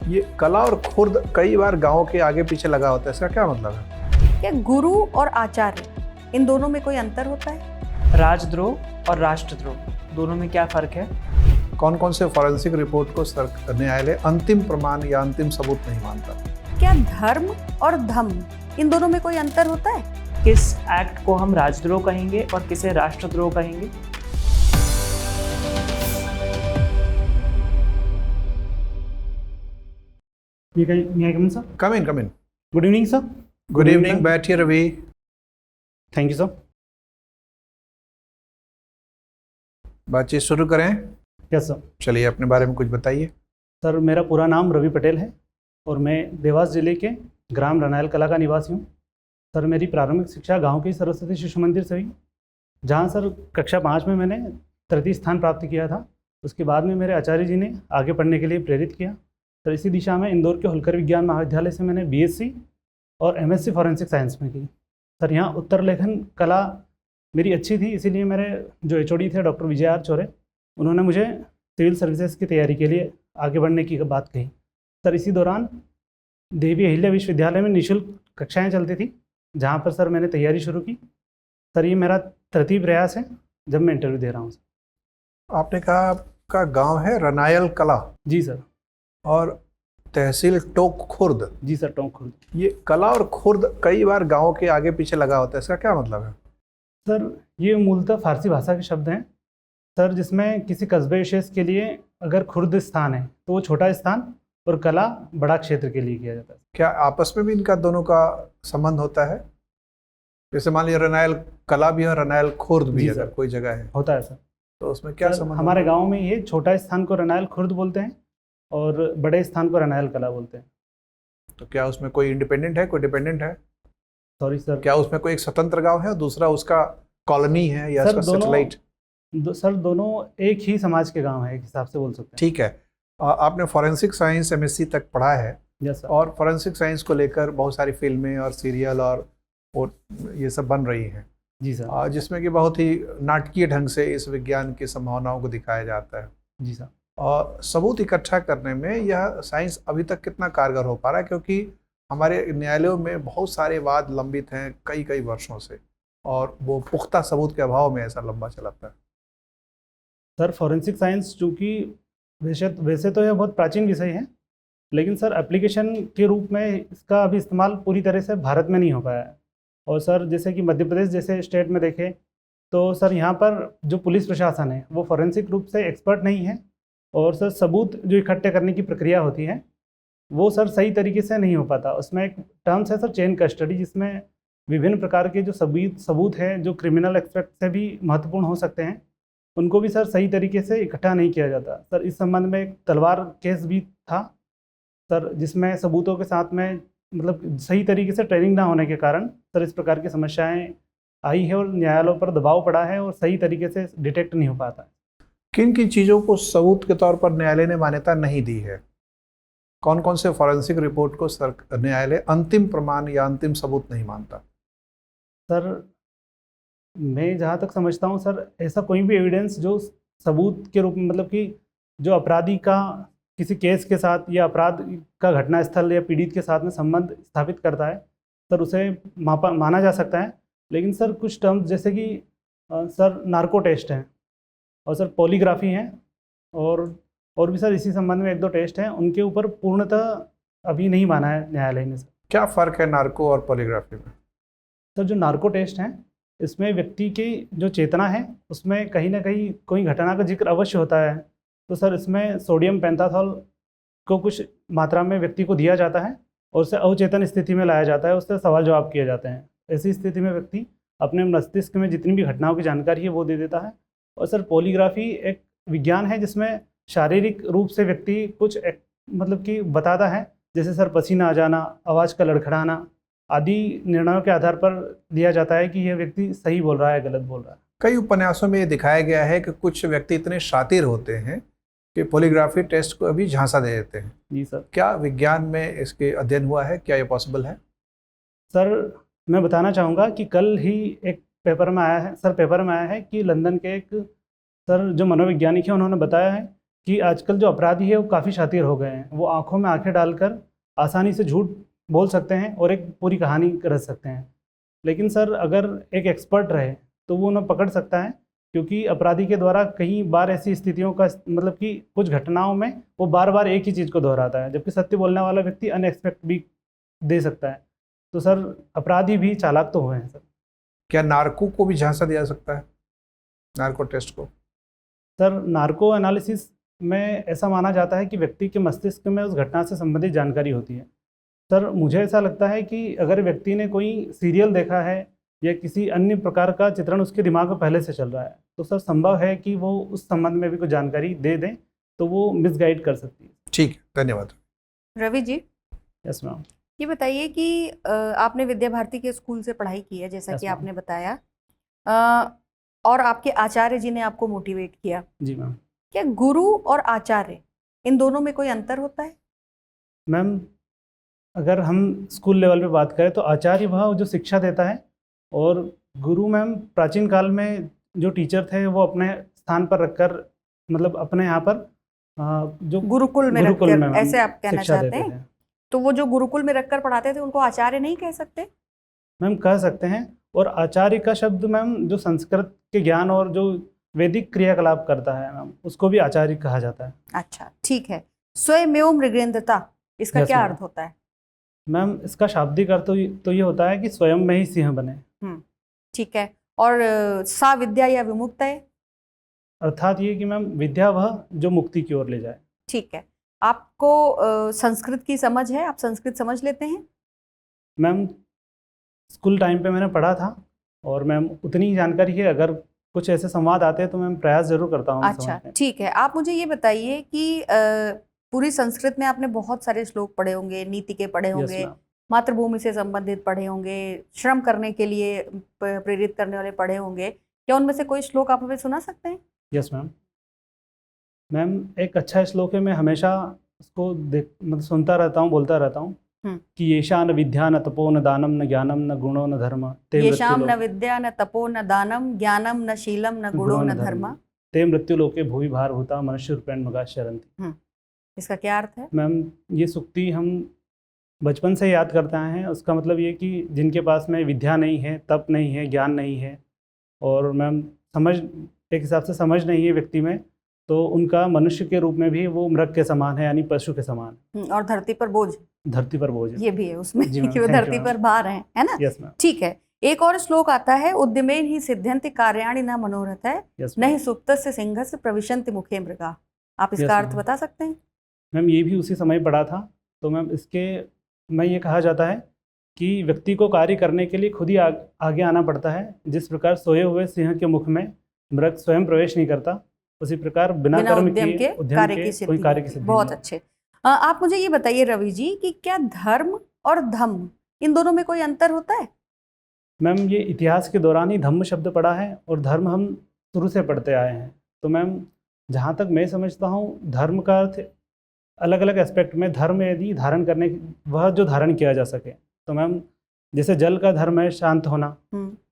ये कला और खुर्द कई बार गांव के आगे पीछे लगा होता है, इसका क्या मतलब है? क्या गुरु और आचार्य इन दोनों में कोई अंतर होता है? राजद्रोह और राष्ट्रद्रोह दोनों में क्या फर्क है? कौन कौन से फॉरेंसिक रिपोर्ट को न्यायालय अंतिम प्रमाण या अंतिम सबूत नहीं मानता? क्या धर्म और धम्म इन दोनों में कोई अंतर होता है? किस एक्ट को हम राजद्रोह कहेंगे और किसे राष्ट्रद्रोह कहेंगे? May I come in, sir? Come in. Good evening, sir. Good evening, बैठिए रवि। Thank you, sir. बातचीत शुरू करें। Yes, sir. चलिए अपने बारे में कुछ बताइए। सर, मेरा पूरा नाम रवि पटेल है और मैं देवास जिले के ग्राम रनायल कला का निवासी हूँ। सर, मेरी प्रारंभिक शिक्षा गांव के सरस्वती शिशु मंदिर से हुई, जहाँ सर कक्षा 5 में मैंने तृतीय स्थान प्राप्त किया था। उसके बाद में मेरे आचार्य जी ने आगे पढ़ने के लिए प्रेरित किया। सर, इसी दिशा में इंदौर के होलकर विज्ञान महाविद्यालय से मैंने BSc और MSc फॉरेंसिक साइंस में की। सर, यहाँ उत्तर लेखन कला मेरी अच्छी थी, इसीलिए मेरे जो HOD थे डॉक्टर विजय आर चौरे, उन्होंने मुझे सिविल सर्विसेज की तैयारी के लिए आगे बढ़ने की बात कही। सर, इसी दौरान देवी अहिल्या विश्वविद्यालय में निःशुल्क कक्षाएँ चलती थी, जहाँ पर सर मैंने तैयारी शुरू की। सर, ये मेरा तृतीय प्रयास है जब मैं इंटरव्यू दे रहा हूँ। आपने कहा आपका गांव है रनायल कला जी सर। और तहसील टोक खुर्द। जी सर, टोंक खुर्द। ये कला और खुर्द कई बार गांव के आगे पीछे लगा होता है, इसका क्या मतलब है? सर, ये मूलतः फारसी भाषा के शब्द हैं सर, जिसमें किसी कस्बे विशेष के लिए अगर खुर्द स्थान है तो वो छोटा स्थान और कला बड़ा क्षेत्र के लिए किया जाता है। क्या आपस में भी इनका दोनों का संबंध होता है? जैसे मान लीजिए रनायल कला भी है, रनायल खुर्द भी जी अगर सर। कोई जगह है होता है सर। तो उसमें क्या सर, संबंध हमारे होता है? गांव में ये छोटा स्थान को रनायल खुर्द बोलते हैं और बड़े स्थान को रनायल कला बोलते हैं। तो क्या उसमें कोई इंडिपेंडेंट है, कोई डिपेंडेंट है? Sorry sir. क्या उसमें कोई एक स्वतंत्र गांव है और दूसरा उसका कॉलोनी है या सर, उसका दोनों- सैटेलाइट? सर, दोनों एक ही समाज के गांव हैं, एक हिसाब से बोल सकते हैं। ठीक है। आपने फॉरेंसिक साइंस MSc तक पढ़ा है यस सर। और फॉरेंसिक साइंस को लेकर बहुत सारी फिल्में और सीरियल और ये सब बन रही हैं, जी सर। जिसमें कि बहुत ही नाटकीय ढंग से इस विज्ञान की संभावनाओं को दिखाया जाता है। जी सर। और सबूत इकट्ठा करने में यह साइंस अभी तक कितना कारगर हो पा रहा है, क्योंकि हमारे न्यायालयों में बहुत सारे वाद लंबित हैं कई वर्षों से, और वो पुख्ता सबूत के अभाव में ऐसा लंबा चलाता है। सर, फॉरेंसिक साइंस चूँकि वैसे तो यह बहुत प्राचीन विषय है, लेकिन सर एप्लीकेशन के रूप में इसका अभी इस्तेमाल पूरी तरह से भारत में नहीं हो पाया है। और सर, जैसे कि मध्य प्रदेश जैसे स्टेट में देखें तो सर यहाँ पर जो पुलिस प्रशासन है वो फॉरेंसिक रूप से एक्सपर्ट नहीं है, और सर सबूत जो इकट्ठे करने की प्रक्रिया होती है वो सर सही तरीके से नहीं हो पाता। उसमें एक टर्म्स है सर चेन कस्टडी, जिसमें विभिन्न प्रकार के जो सबूत हैं जो क्रिमिनल एक्सपेक्ट से भी महत्वपूर्ण हो सकते हैं, उनको भी सर सही तरीके से इकट्ठा नहीं किया जाता। सर, इस संबंध में एक तलवार केस भी था सर, जिसमें सबूतों के साथ में मतलब सही तरीके से ट्रेनिंग ना होने के कारण सर इस प्रकार की समस्याएं आई है और न्यायालयों पर दबाव पड़ा है और सही तरीके से डिटेक्ट नहीं हो पाता। किन किन चीज़ों को सबूत के तौर पर न्यायालय ने मान्यता नहीं दी है? कौन कौन से फॉरेंसिक रिपोर्ट को न्यायालय अंतिम प्रमाण या अंतिम सबूत नहीं मानता? सर, मैं जहाँ तक समझता हूँ सर, ऐसा कोई भी एविडेंस जो सबूत के रूप में मतलब कि जो अपराधी का किसी केस के साथ या अपराध का घटना स्थल या पीड़ित के साथ में संबंध स्थापित करता है सर, उसे माना जा सकता है। लेकिन सर कुछ टर्म्स जैसे कि सर नार्को टेस्ट हैं और सर पॉलीग्राफी हैं और भी सर इसी संबंध में 1-2 टेस्ट हैं, उनके ऊपर पूर्णतः अभी नहीं माना है न्यायालय ने। सर, क्या फ़र्क है नार्को और पॉलीग्राफी में? सर, जो नार्को टेस्ट हैं इसमें व्यक्ति की जो चेतना है उसमें कहीं ना कहीं कोई घटना का जिक्र अवश्य होता है। तो सर, इसमें सोडियम पेंटाथॉल को कुछ मात्रा में व्यक्ति को दिया जाता है और उसे अवचेतन स्थिति में लाया जाता है, उससे सवाल जवाब किए जाते हैं। ऐसी स्थिति में व्यक्ति अपने मस्तिष्क में जितनी भी घटनाओं की जानकारी है वो दे देता है। और सर पॉलीग्राफी एक विज्ञान है जिसमें शारीरिक रूप से व्यक्ति कुछ मतलब कि बताता है, जैसे सर पसीना आ जाना, आवाज़ का लड़खड़ाना आदि निर्णयों के आधार पर दिया जाता है कि यह व्यक्ति सही बोल रहा है गलत बोल रहा है। कई उपन्यासों में ये दिखाया गया है कि कुछ व्यक्ति इतने शातिर होते हैं कि पॉलीग्राफी टेस्ट को अभी झांसा दे देते हैं। जी सर। क्या विज्ञान में इसके अध्ययन हुआ है? क्या ये पॉसिबल है? सर, मैं बताना चाहूँगा कि कल ही एक पेपर में आया है कि लंदन के एक सर जो मनोवैज्ञानिक है उन्होंने बताया है कि आजकल जो अपराधी है वो काफ़ी शातिर हो गए हैं। वो आंखों में आंखें डालकर आसानी से झूठ बोल सकते हैं और एक पूरी कहानी रच सकते हैं। लेकिन सर अगर एक एक्सपर्ट रहे तो वो उन्हें पकड़ सकता है, क्योंकि अपराधी के द्वारा कई बार ऐसी स्थितियों का मतलब कि कुछ घटनाओं में वो बार बार एक ही चीज़ को दोहराता है, जबकि सत्य बोलने वाला व्यक्ति अनएक्सपेक्ट भी दे सकता है। तो सर अपराधी भी चालाक तो हुए हैं सर। क्या नार्को को भी झांसा दिया जा सकता है, नार्को टेस्ट को? सर नार्को एनालिसिस में ऐसा माना जाता है कि व्यक्ति के मस्तिष्क में उस घटना से संबंधित जानकारी होती है। सर मुझे ऐसा लगता है कि अगर व्यक्ति ने कोई सीरियल देखा है या किसी अन्य प्रकार का चित्रण उसके दिमाग में पहले से चल रहा है, तो सर संभव है कि वो उस संबंध में भी कुछ जानकारी दे दें, तो वो मिसगाइड कर सकती है। ठीक है, धन्यवाद। Ravi ji, yes ma'am. ये बताइए कि आपने विद्या भारती के स्कूल से पढ़ाई की है, जैसा Yes, कि ma'am. आपने बताया, अ, और आपके आचार्य जी ने आपको मोटिवेट किया। जी मैम। क्या गुरु और आचार्य इन दोनों में कोई अंतर होता है? मैम अगर हम स्कूल लेवल पे बात करें तो आचार्य वह जो शिक्षा देता है, और गुरु मैम प्राचीन काल में जो टीचर थे वो अपने स्थान पर रखकर मतलब अपने यहाँ पर जो गुरुकुल में गुरुकुल रखकर, में मैम ऐसे आप कहना शिक्षा चाहते देते हैं? थे। तो वो जो गुरुकुल में रखकर पढ़ाते थे उनको आचार्य नहीं कह सकते? मैम कह सकते हैं, और आचार्य का शब्द मैम जो संस्कृत के ज्ञान और जो वैदिक क्रियाकलाप करता है मैम उसको भी आचार्य कहा जाता है। अच्छा, ठीक है। स्वयमेव मृगेन्द्रता, इसका Yes, क्या ma'am. अर्थ होता है? मैम इसका शाब्दिक अर्थ तो ये होता है कि स्वयं में ही सिंह बने, ठीक है। और सा विद्या या विमुक्त है? अर्थात ये कि मैम विद्या वह जो मुक्ति की ओर ले जाए। ठीक है। आपको संस्कृत की समझ है? आप संस्कृत समझ लेते हैं? मैम स्कूल टाइम पे मैंने पढ़ा था, और मैम उतनी ही जानकारी है, अगर कुछ ऐसे संवाद आते हैं तो मैं प्रयास जरूर करता हूँ अच्छा, समझने। ठीक है। आप मुझे ये बताइए कि पूरी संस्कृत में आपने बहुत सारे श्लोक पढ़े होंगे, नीति के पढ़े यस होंगे, मैम। मातृभूमि से संबंधित पढ़े होंगे, श्रम करने के लिए प्रेरित करने वाले पढ़े होंगे। क्या उनमें से कोई श्लोक आप हमें सुना सकते हैं? Yes ma'am. मैम एक अच्छा श्लोक है, मैं हमेशा उसको मतलब सुनता रहता हूँ, बोलता रहता हूँ कि येषा न विद्या न तपो न दानम न ज्ञानम न गुणो न धर्म ते येषाम न मृत्युलोके विद्या न तपो न दानम ज्ञानम न शीलम न गुणो न धर्म ते मृत्युलोके भूमि भार होता मनुष्य रूपेण मृगा शरन्ति। इसका क्या अर्थ है? मैम ये सूक्ति हम बचपन से याद करते आए हैं। उसका मतलब ये कि जिनके पास में विद्या नहीं है, तप नहीं है, ज्ञान नहीं है, और मैम समझ एक हिसाब से समझ नहीं है व्यक्ति में, तो उनका मनुष्य के रूप में भी वो मृग के समान है, यानी पशु के समान। और धरती पर बोझ, धरती पर बोझ है। ये भी है उसमें जी मैम, कि वो thank you, धरती मैम। पर भार है ना? Yes ma'am. ठीक है। एक और श्लोक आता है, उद्यमेन ही सिद्ध्यन्ति कार्याणि न मनोरथ है, यस न ही सुप्तस्य सिंहस्य प्रविशन्ति मुखे मृगा। आप Yes, इसका अर्थ ma'am. बता सकते हैं? मैम ये भी उसी समय पढ़ा था, तो मैम इसके में ये कहा जाता है कि व्यक्ति को कार्य करने के लिए खुद ही आगे आना पड़ता है। जिस प्रकार सोए हुए सिंह के मुख में मृग स्वयं प्रवेश नहीं करता, उसी प्रकार बिना कर्म उद्यम के कार्य की कोई सिद्धि कार्य की नहीं। सिद्धि बहुत नहीं। अच्छे। आप मुझे ये बताइए रवि जी कि क्या धर्म और धम्म इन दोनों में कोई अंतर होता है? मैम ये इतिहास के दौरान ही धम्म शब्द पढ़ा है, और धर्म हम शुरू से पढ़ते आए हैं। तो मैम जहाँ तक मैं समझता हूँ, धर्म का अर्थ अलग अलग एस्पेक्ट में, धर्म यदि धारण करने वह जो धारण किया जा सके, तो मैम जैसे जल का धर्म है शांत होना,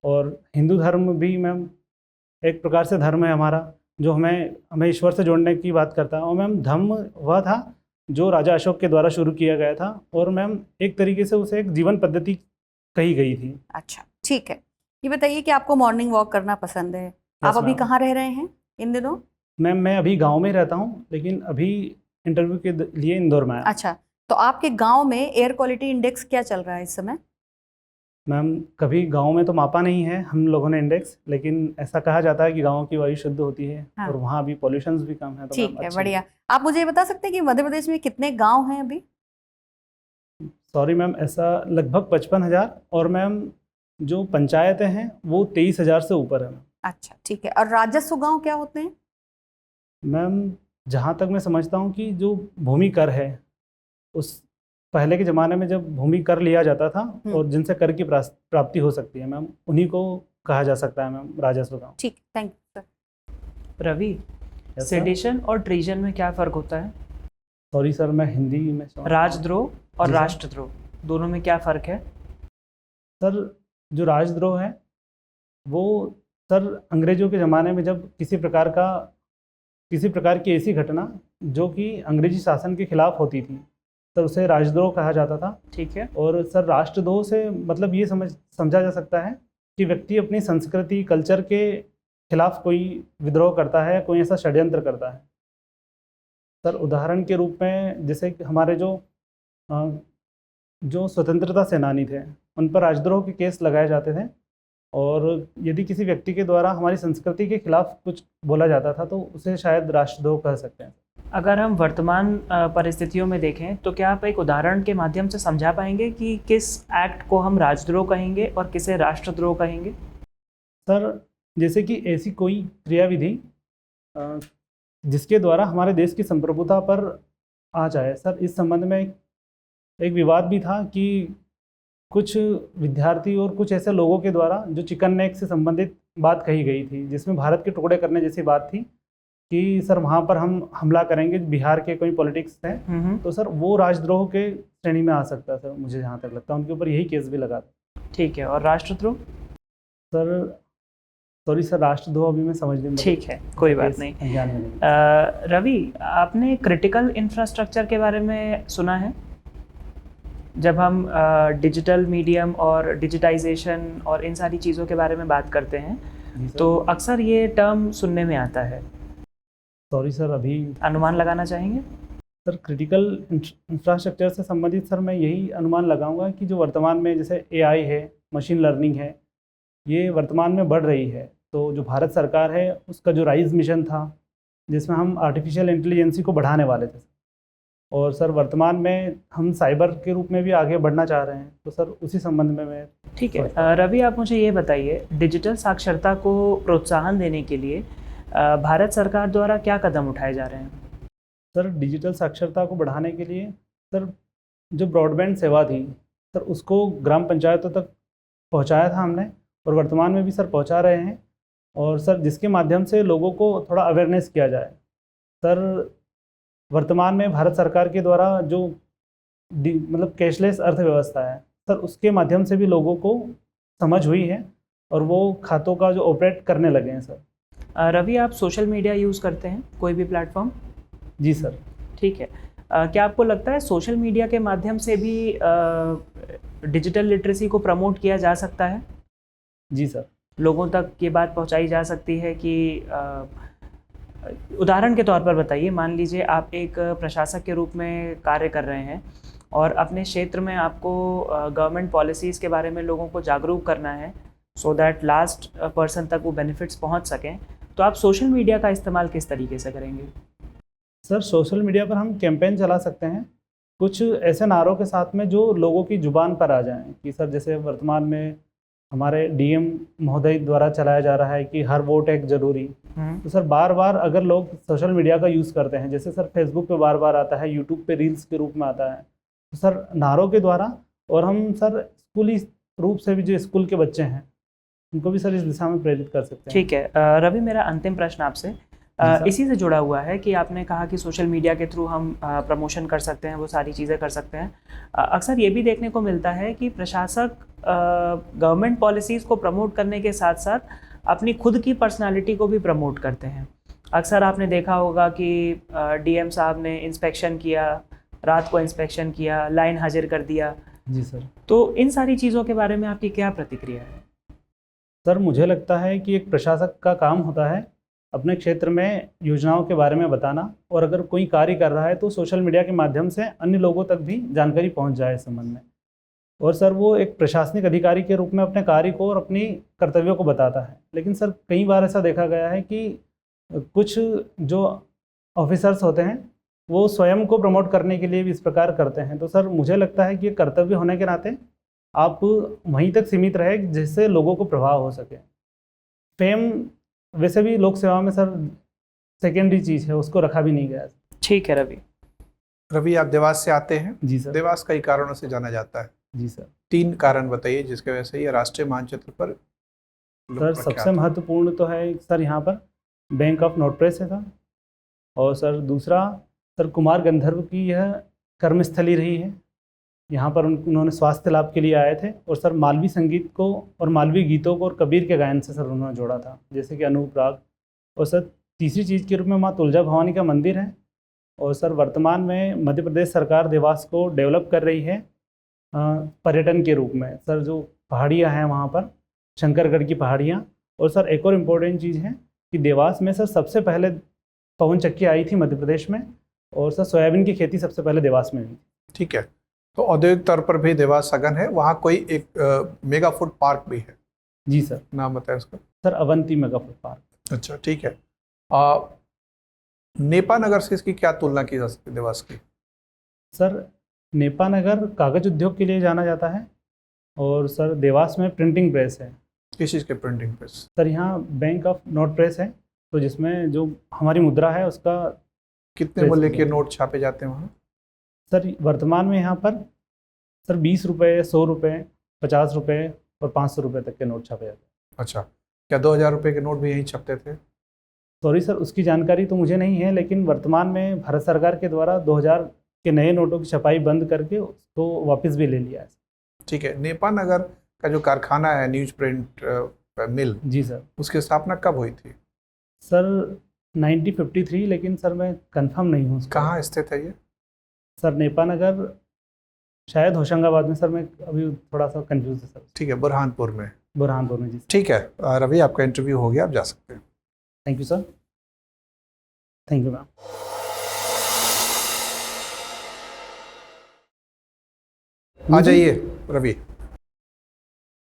और हिंदू धर्म भी मैम एक प्रकार से धर्म है हमारा, जो हमें ईश्वर से जोड़ने की बात करता है। और मैम धम्म वह था जो राजा अशोक के द्वारा शुरू किया गया था, और मैम एक तरीके से उसे एक जीवन पद्धति कही गई थी। अच्छा, ठीक है। ये बताइए कि आपको मॉर्निंग वॉक करना पसंद है? आप अभी मैम। कहाँ रह रहे हैं इन दिनों? मैम मैं अभी गांव में रहता हूँ, लेकिन अभी इंटरव्यू के लिए इंदौर में आया। अच्छा, तो आपके गांव में एयर क्वालिटी इंडेक्स क्या चल रहा है इस समय? मैम कभी गांव में तो मापा नहीं है हम लोगों ने इंडेक्स, लेकिन ऐसा कहा जाता है कि गांव की वायु शुद्ध होती है। हाँ। और वहाँ अभी पॉल्यूशन भी कम है। तो ठीक है, बढ़िया। आप मुझे ये बता सकते हैं कि मध्य प्रदेश में कितने गांव हैं अभी? सॉरी मैम, ऐसा लगभग 55,000, और मैम जो पंचायतें हैं वो 23,000 से ऊपर है। अच्छा, ठीक है। और राजस्व गांव क्या होते हैं? मैम जहाँ तक मैं समझता हूँ कि जो भूमि कर है, उस पहले के ज़माने में जब भूमि कर लिया जाता था और जिनसे कर की प्राप्ति हो सकती है मैम, उन्हीं को कहा जा सकता है मैम राजस्व गाँव। ठीक, thank you sir. Ravi, sedition और ट्रीजन में क्या फ़र्क होता है? सॉरी सर, मैं हिंदी में राजद्रोह और जी सर। राष्ट्रद्रोह दोनों में क्या फ़र्क है? सर जो राजद्रोह है वो सर अंग्रेजों के ज़माने में जब किसी प्रकार का किसी प्रकार की ऐसी घटना जो कि अंग्रेजी शासन के खिलाफ होती थी, सर उसे राजद्रोह कहा जाता था। ठीक है। और सर राष्ट्रद्रोह से मतलब ये समझा जा सकता है कि व्यक्ति अपनी संस्कृति कल्चर के खिलाफ कोई विद्रोह करता है, कोई ऐसा षड्यंत्र करता है। सर उदाहरण के रूप में जैसे कि हमारे जो स्वतंत्रता सेनानी थे उन पर राजद्रोह के केस लगाए जाते थे, और यदि किसी व्यक्ति के द्वारा हमारी संस्कृति के खिलाफ कुछ बोला जाता था तो उसे शायद राष्ट्रद्रोह कह सकते हैं। अगर हम वर्तमान परिस्थितियों में देखें तो क्या आप एक उदाहरण के माध्यम से समझा पाएंगे कि किस एक्ट को हम राजद्रोह कहेंगे और किसे राष्ट्रद्रोह कहेंगे? सर जैसे कि ऐसी कोई क्रियाविधि जिसके द्वारा हमारे देश की संप्रभुता पर आ जाए। सर इस संबंध में एक विवाद भी था कि कुछ विद्यार्थी और कुछ ऐसे लोगों के द्वारा जो चिकन नेक से संबंधित बात कही गई थी, जिसमें भारत के टुकड़े करने जैसी बात थी कि सर वहाँ पर हम हमला करेंगे, बिहार के कोई पॉलिटिक्स हैं, तो सर वो राजद्रोह के श्रेणी में आ सकता है। सर मुझे जहाँ तक लगता है उनके ऊपर यही केस भी लगा था। ठीक है। और राष्ट्रद्रोह? सर सॉरी सर, राष्ट्रद्रोह अभी मैं समझ नहीं। ठीक है, कोई बात नहीं। रवि, आपने क्रिटिकल इंफ्रास्ट्रक्चर के बारे में सुना है? जब हम डिजिटल मीडियम और डिजिटाइजेशन और इन सारी चीज़ों के बारे में बात करते हैं तो अक्सर ये टर्म सुनने में आता है। सॉरी सर, अभी अनुमान लगाना चाहेंगे? सर क्रिटिकल इंफ्रास्ट्रक्चर से संबंधित सर मैं यही अनुमान लगाऊंगा कि जो वर्तमान में जैसे AI है, मशीन लर्निंग है, ये वर्तमान में बढ़ रही है। तो जो भारत सरकार है उसका जो राइज मिशन था जिसमें हम आर्टिफिशियल इंटेलिजेंसी को बढ़ाने वाले थे, और सर वर्तमान में हम साइबर के रूप में भी आगे बढ़ना चाह रहे हैं, तो सर उसी संबंध में मैं। ठीक है। रवि, आप मुझे ये बताइए, डिजिटल साक्षरता को प्रोत्साहन देने के लिए भारत सरकार द्वारा क्या कदम उठाए जा रहे हैं? सर डिजिटल साक्षरता को बढ़ाने के लिए सर जो ब्रॉडबैंड सेवा थी सर उसको ग्राम पंचायतों तक पहुंचाया था हमने, और वर्तमान में भी सर पहुंचा रहे हैं, और सर जिसके माध्यम से लोगों को थोड़ा अवेयरनेस किया जाए। सर वर्तमान में भारत सरकार के द्वारा जो मतलब कैशलेस अर्थव्यवस्था है सर उसके माध्यम से भी लोगों को समझ हुई है और वो खातों का जो ऑपरेट करने लगे हैं। सर रवि, आप सोशल मीडिया यूज़ करते हैं, कोई भी प्लेटफॉर्म? जी सर। ठीक है। क्या आपको लगता है सोशल मीडिया के माध्यम से भी डिजिटल लिटरेसी को प्रमोट किया जा सकता है? जी सर। लोगों तक ये बात पहुंचाई जा सकती है कि उदाहरण के तौर पर बताइए, मान लीजिए आप एक प्रशासक के रूप में कार्य कर रहे हैं और अपने क्षेत्र में आपको गवर्नमेंट पॉलिसीज़ के बारे में लोगों को जागरूक करना है सो दैट लास्ट पर्सन तक वो बेनिफिट्स पहुंच सकें, तो आप सोशल मीडिया का इस्तेमाल किस तरीके से करेंगे? सर सोशल मीडिया पर हम कैंपेन चला सकते हैं कुछ ऐसे नारों के साथ में जो लोगों की जुबान पर आ जाएं, कि सर जैसे वर्तमान में हमारे DM महोदय द्वारा चलाया जा रहा है कि हर वोट एक ज़रूरी। तो सर बार बार अगर लोग सोशल मीडिया का यूज़ करते हैं, जैसे सर फेसबुक पे बार बार आता है, यूट्यूब पे रील्स के रूप में आता है, तो सर नारों के द्वारा, और हम सर स्कूली रूप से भी जो स्कूल के बच्चे हैं उनको भी सर इस दिशा में प्रेरित कर सकते हैं। ठीक है। रवि, मेरा अंतिम प्रश्न आपसे इसी से जुड़ा हुआ है कि आपने कहा कि सोशल मीडिया के थ्रू हम प्रमोशन कर सकते हैं, वो सारी चीज़ें कर सकते हैं। अक्सर ये भी देखने को मिलता है कि प्रशासक गवर्नमेंट पॉलिसीज़ को प्रमोट करने के साथ साथ अपनी खुद की पर्सनालिटी को भी प्रमोट करते हैं। अक्सर आपने देखा होगा कि DM साहब ने इंस्पेक्शन किया, रात को इंस्पेक्शन किया, लाइन हाजिर कर दिया। जी सर। तो इन सारी चीज़ों के बारे में आपकी क्या प्रतिक्रिया है? सर मुझे लगता है कि एक प्रशासक का काम होता है अपने क्षेत्र में योजनाओं के बारे में बताना, और अगर कोई कार्य कर रहा है तो सोशल मीडिया के माध्यम से अन्य लोगों तक भी जानकारी पहुंच जाए इस संबंध में। और सर वो एक प्रशासनिक अधिकारी के रूप में अपने कार्य को और अपनी कर्तव्यों को बताता है। लेकिन सर कई बार ऐसा देखा गया है कि कुछ जो ऑफिसर्स होते हैं वो स्वयं को प्रमोट करने के लिए भी इस प्रकार करते हैं। तो सर मुझे लगता है कि कर्तव्य होने के नाते आप वहीं तक सीमित रहे जिससे लोगों को प्रभाव हो सके। फेम वैसे भी लोक सेवा में सर सेकेंडरी चीज़ है, उसको रखा भी नहीं गया। ठीक है रवि। रवि, आप देवास से आते हैं। जी सर। देवास कई कारणों से जाना जाता है। जी सर। 3 कारण बताइए जिसके वजह से ये राष्ट्रीय मानचित्र पर सर सबसे महत्वपूर्ण तो है सर यहाँ पर बैंक ऑफ नोट प्रेस है था, और सर दूसरा सर कुमार गंधर्व की यह कर्मस्थली रही है। यहाँ पर उन्होंने स्वास्थ्य लाभ के लिए आए थे, और सर मालवी संगीत को और मालवी गीतों को और कबीर के गायन से सर उन्होंने जोड़ा था, जैसे कि अनूप राग। और सर तीसरी चीज़ के रूप में माँ तुलजा भवानी का मंदिर है। और सर वर्तमान में मध्य प्रदेश सरकार देवास को डेवलप कर रही है पर्यटन के रूप में। सर जो पहाड़ियाँ हैं वहाँ पर, शंकरगढ़ की पहाड़ियाँ। और सर एक और इम्पोर्टेंट चीज़ है कि देवास में सर सबसे पहले पवन चक्की आई थी मध्य प्रदेश में। और सर सोयाबीन की खेती सबसे पहले देवास में हुई। ठीक है, तो औद्योगिक तौर पर भी देवास सघन है। वहाँ कोई एक मेगा फूड पार्क भी है। जी सर। नाम बताएं उसका। Sir Avanti mega food park. अच्छा, ठीक है। नेपा नगर से इसकी क्या तुलना की जा सकती है देवास की? सर नेपा नगर कागज उद्योग के लिए जाना जाता है। और सर देवास में प्रिंटिंग प्रेस है। किस चीज़ के प्रिंटिंग प्रेस? सर यहाँ बैंक ऑफ नोट प्रेस है, तो जिसमें जो हमारी मुद्रा है उसका। कितने प्रेस मूल्य किया के जाता है। नोट छापे जाते हैं वहाँ? सर वर्तमान में यहाँ पर सर 20 रुपये, 100 रुपये, 50 रुपये और 500 रुपये तक के नोट छापे जाते हैं। अच्छा, क्या 2000 रुपये के नोट भी यहीं छपते थे? सॉरी सर, उसकी जानकारी तो मुझे नहीं है, लेकिन वर्तमान में भारत सरकार के द्वारा 2000 के नए नोटों की छपाई बंद करके उसको वापस भी ले लिया है। ठीक है। नेपा नगर का जो कारखाना है न्यूज प्रिंट मिल, जी सर। उसकी स्थापना कब हुई थी? सर 1953, लेकिन सर मैं कंफर्म नहीं हूँ उसका। कहाँ स्थित है ये? सर नेपा नगर शायद होशंगाबाद में। सर मैं अभी थोड़ा सा कंफ्यूज है सर। ठीक है, बुरहानपुर में। बुरहानपुर में। जी ठीक है रवि, आपका इंटरव्यू हो गया, आप जा सकते हैं। Thank you sir. Thank you ma'am. आ जाइए रवि,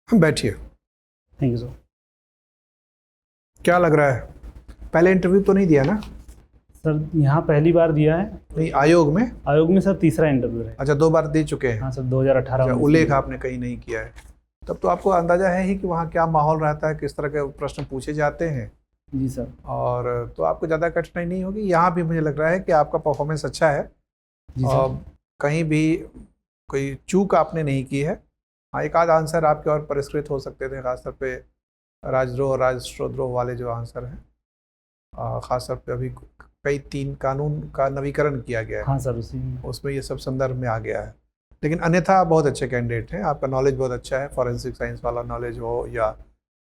बैठिए। Thank you sir. क्या लग रहा है? पहले इंटरव्यू तो नहीं दिया ना? सर यहाँ पहली बार दिया है। नहीं, आयोग में? आयोग में सर तीसरा इंटरव्यू है। अच्छा, 2 बार दे चुके हैं। हाँ सर, 2018 अच्छा, में। उल्लेख आपने कहीं नहीं किया है, तब तो आपको अंदाजा है ही कि वहाँ क्या माहौल रहता है, किस तरह के प्रश्न पूछे जाते हैं। जी सर। और तो आपको ज़्यादा कठिनाई नहीं होगी। यहाँ भी मुझे लग रहा है कि आपका परफॉर्मेंस अच्छा है। जी सर। कहीं भी कोई चूक आपने नहीं की है। हाँ, एक आध आंसर आपके और परिष्कृत हो सकते थे, खासतौर पे राजद्रोह और राष्ट्रद्रोह वाले जो आंसर हैं। खासतौर पे अभी कई 3 कानून का नवीकरण किया गया है। हाँ सर, उसी में। उसमें ये सब संदर्भ में आ गया है। लेकिन अन्यथा बहुत अच्छे कैंडिडेट हैं। आपका नॉलेज बहुत अच्छा है, फॉरेंसिक साइंस वाला नॉलेज हो या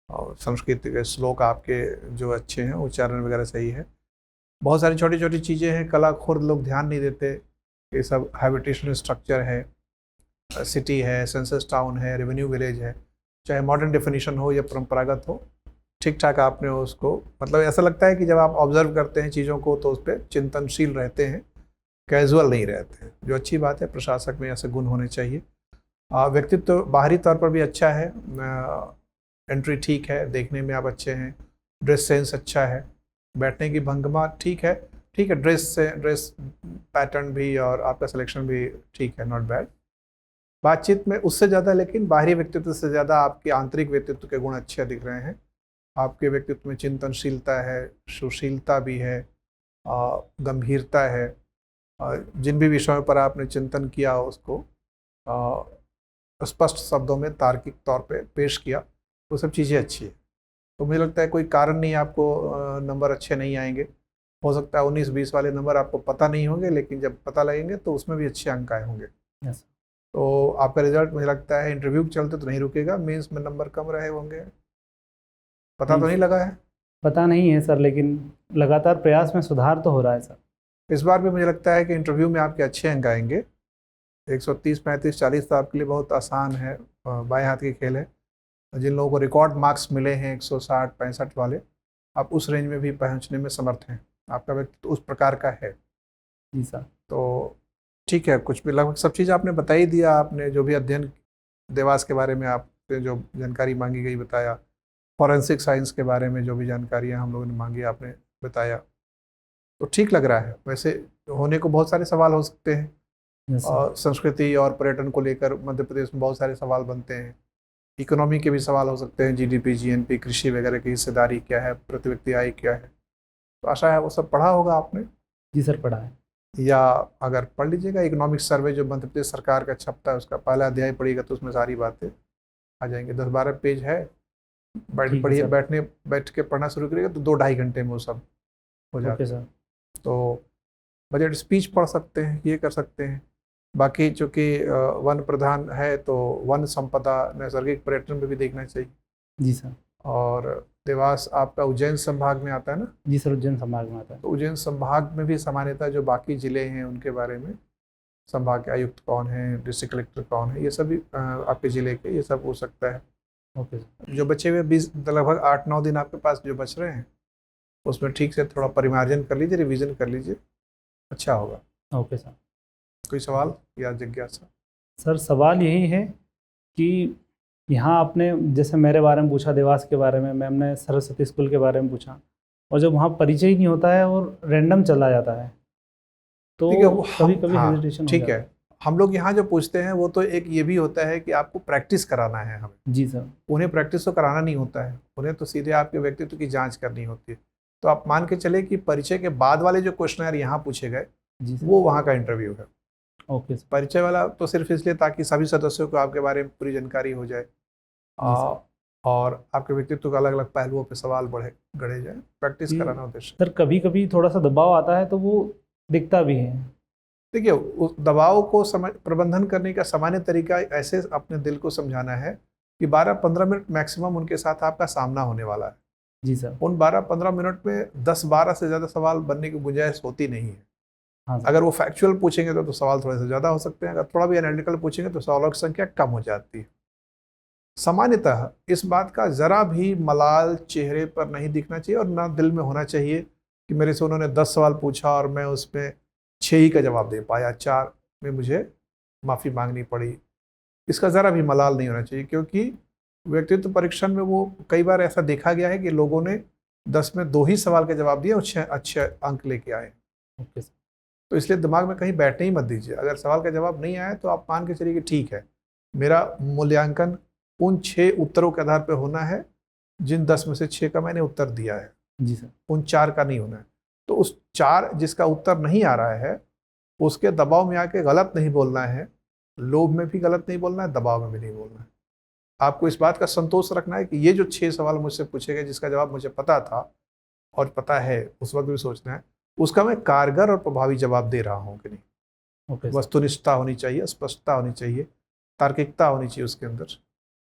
संस्कृत के श्लोक आपके जो अच्छे हैं, उच्चारण वगैरह सही है। बहुत सारी छोटी छोटी चीज़ें हैं, कला खुर्द लोग ध्यान नहीं देते। ये सब हैबिटेशनल स्ट्रक्चर है, सिटी है, सेंसस टाउन है, रेवेन्यू विलेज है, चाहे मॉडर्न डेफिनेशन हो या परंपरागत हो, ठीक ठाक आपने उसको, मतलब ऐसा लगता है कि जब आप ऑब्जर्व करते हैं चीज़ों को तो उस पर चिंतनशील रहते हैं, कैजुअल नहीं रहते हैं, जो अच्छी बात है। प्रशासक में ऐसे गुण होने चाहिए। व्यक्तित्व तो बाहरी तौर पर भी अच्छा है, एंट्री ठीक है, देखने में आप अच्छे हैं, ड्रेस सेंस अच्छा है, बैठने की भंगिमा ठीक है, ड्रेस पैटर्न भी और आपका सिलेक्शन भी ठीक है, नॉट बैड। बातचीत में उससे ज़्यादा, लेकिन बाहरी व्यक्तित्व से ज़्यादा आपके आंतरिक व्यक्तित्व के गुण अच्छे दिख रहे हैं। आपके व्यक्तित्व में चिंतनशीलता है, सुशीलता भी है, गंभीरता है। जिन भी विषयों पर आपने चिंतन किया उसको स्पष्ट शब्दों में तार्किक तौर पे पेश किया, वो सब चीज़ें अच्छी है। तो मुझे लगता है कोई कारण नहीं आपको नंबर अच्छे नहीं आएंगे। हो सकता है 19-20 वाले नंबर आपको पता नहीं होंगे, लेकिन जब पता लगेंगे तो उसमें भी अच्छे अंक आए होंगे। यस। तो आपका रिजल्ट मुझे लगता है इंटरव्यू के चलते तो नहीं रुकेगा, मेंस में नंबर कम रहे होंगे, पता तो नहीं लगा है? पता नहीं है सर, लेकिन लगातार प्रयास में सुधार तो हो रहा है सर। इस बार भी मुझे लगता है कि इंटरव्यू में आपके अच्छे अंक आएंगे। 130, 35, 40 तो आपके लिए बहुत आसान है, बाएं हाथ की खेल है। जिन लोगों को रिकॉर्ड मार्क्स मिले हैं 160, 65 वाले, आप उस रेंज में भी पहुंचने में समर्थ हैं। आपका व्यक्तित्व उस प्रकार का है। जी सर। तो ठीक है, कुछ भी लगभग सब चीज़ आपने बता ही दिया। आपने जो भी अध्ययन देवास के बारे में आपसे जो जानकारी मांगी गई बताया, फॉरेंसिक साइंस के बारे में जो भी जानकारियाँ हम लोगों ने मांगी आपने बताया, तो ठीक लग रहा है। वैसे होने को बहुत सारे सवाल हो सकते हैं। Yes sir. संस्कृति और पर्यटन को लेकर मध्य प्रदेश में बहुत सारे सवाल बनते हैं। इकोनॉमी के भी सवाल हो सकते हैं, जीडीपी, जीएनपी, कृषि वगैरह की हिस्सेदारी क्या है, प्रति व्यक्ति आय क्या है। तो आशा है वो सब पढ़ा होगा आपने। जी सर, पढ़ा है। या अगर पढ़ लीजिएगा इकोनॉमिक सर्वे जो मध्य प्रदेश सरकार का छपता है, उसका पहला अध्याय पढ़िएगा तो उसमें सारी बातें आ जाएंगी। 10-12 पेज है, पढ़िए, बैठ के पढ़ना शुरू करिएगा तो 2-2.5 घंटे में वो सब हो जाता है। सर। तो बजट स्पीच पढ़ सकते हैं, ये कर सकते हैं। बाकी चूँकि वन प्रधान है तो वन संपदा, नैसर्गिक पर्यटन में भी देखना चाहिए। जी सर। और देवास आपका उज्जैन संभाग में आता है ना? जी सर, उज्जैन संभाग में आता है। तो उज्जैन संभाग में भी सामान्यतः जो बाकी जिले हैं उनके बारे में, संभाग के आयुक्त कौन है, डिस्ट्रिक्ट कलेक्टर कौन है, ये सब भी आपके जिले के, ये सब हो सकता है। Okay sir. जो बचे हुए 20 लगभग 8-9 दिन आपके पास जो बच रहे हैं, उसमें ठीक से थोड़ा परिमार्जन कर लीजिए, रिवीजन कर लीजिए, अच्छा होगा। Okay sir. कोई सवाल या जिज्ञासा? सर सवाल यही है कि यहाँ आपने जैसे मेरे बारे में पूछा, देवास के बारे में, मैम ने सरस्वती स्कूल के बारे में पूछा, और जब वहाँ परिचय ही नहीं होता है और रैंडम चला जाता है तो ठीक है, वो कभी हम, कभी हाँ, हेजिटेशन हो ठीक जाता है। हम लोग यहाँ जो पूछते हैं वो तो एक ये भी होता है कि आपको प्रैक्टिस कराना है हमें। जी सर। उन्हें प्रैक्टिस तो कराना नहीं होता है, उन्हें तो सीधे आपके व्यक्तित्व की जांच करनी होती है। तो आप मान के चले कि परिचय के बाद वाले जो क्वेश्चन यहाँ पूछे गए जी सर। वो वहाँ का इंटरव्यू है। Okay sir. परिचय वाला तो सिर्फ इसलिए ताकि सभी सदस्यों को आपके बारे में पूरी जानकारी हो जाए और आपके व्यक्तित्व के अलग अलग पहलुओं पे सवाल गढ़े जाए, प्रैक्टिस कराना उद्देश्य। सर कभी कभी थोड़ा सा दबाव आता है तो वो दिखता भी है। देखिए, उस दबाव को प्रबंधन करने का सामान्य तरीका ऐसे अपने दिल को समझाना है कि 12-15 मिनट मैक्सिमम उनके साथ आपका सामना होने वाला है। जी सर। उन 12-15 मिनट में 10-12 से ज़्यादा सवाल बनने की गुंजाइश होती नहीं है। हाँ सर। अगर वो फैक्चुअल पूछेंगे तो सवाल थोड़े से ज़्यादा हो सकते हैं, अगर थोड़ा भी एनालिटिकल पूछेंगे तो सवालों की संख्या कम हो जाती है। सामान्यतः इस बात का ज़रा भी मलाल चेहरे पर नहीं दिखना चाहिए और ना दिल में होना चाहिए कि मेरे से उन्होंने 10 सवाल पूछा और मैं उसमें 6 ही का जवाब दे पाया, 4 में मुझे माफ़ी मांगनी पड़ी। इसका ज़रा भी मलाल नहीं होना चाहिए, क्योंकि व्यक्तित्व परीक्षण में वो कई बार ऐसा देखा गया है कि लोगों ने 10 में 2 ही सवाल के जवाब दिए और 6 अच्छे अंक लेके आए। Okay sir. तो इसलिए दिमाग में कहीं बैठने ही मत दीजिए। अगर सवाल का जवाब नहीं आया तो आप मान के चलिए कि ठीक है, मेरा मूल्यांकन उन 6 उत्तरों के आधार पर होना है जिन 10 में से 6 का मैंने उत्तर दिया है। जी सर। उन 4 का नहीं होना है। तो उस 4 जिसका उत्तर नहीं आ रहा है उसके दबाव में आके गलत नहीं बोलना है, लोभ में भी गलत नहीं बोलना है, दबाव में भी नहीं बोलना है। आपको इस बात का संतोष रखना है कि ये जो 6 सवाल मुझसे पूछे गए जिसका जवाब मुझे पता था और पता है, उस वक्त भी सोचना है उसका मैं कारगर और प्रभावी जवाब दे रहा हूँ कि नहीं। Okay sir. वस्तुनिष्ठता होनी चाहिए, स्पष्टता होनी चाहिए, तार्किकता होनी चाहिए उसके अंदर।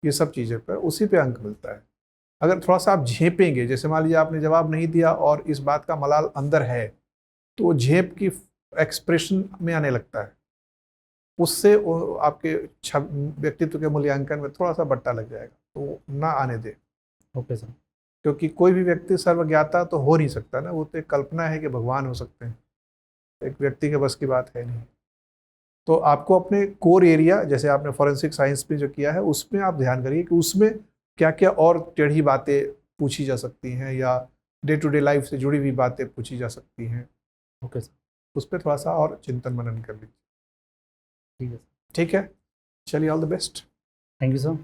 ये सब चीज़ें पर उसी पे अंक मिलता है। अगर थोड़ा सा आप झेपेंगे, जैसे मान लीजिए आपने जवाब नहीं दिया और इस बात का मलाल अंदर है, तो वो झेप की एक्सप्रेशन में आने लगता है, उससे आपके व्यक्तित्व के मूल्यांकन में थोड़ा सा बट्टा लग जाएगा, तो ना आने दे। Okay sir. क्योंकि कोई भी व्यक्ति सर्वज्ञाता तो हो नहीं सकता ना, वो तो एक कल्पना है कि भगवान हो सकते हैं, एक व्यक्ति के बस की बात है नहीं। तो आपको अपने कोर एरिया, जैसे आपने फॉरेंसिक साइंस में जो किया है उसमें आप ध्यान करिए कि उसमें क्या क्या और टेढ़ी बातें पूछी जा सकती हैं या डे टू डे लाइफ से जुड़ी हुई बातें पूछी जा सकती हैं। Okay sir. उस पर थोड़ा सा और चिंतन मनन कर लीजिए। ठीक है। ठीक है, चलिए, all the best. Thank you sir.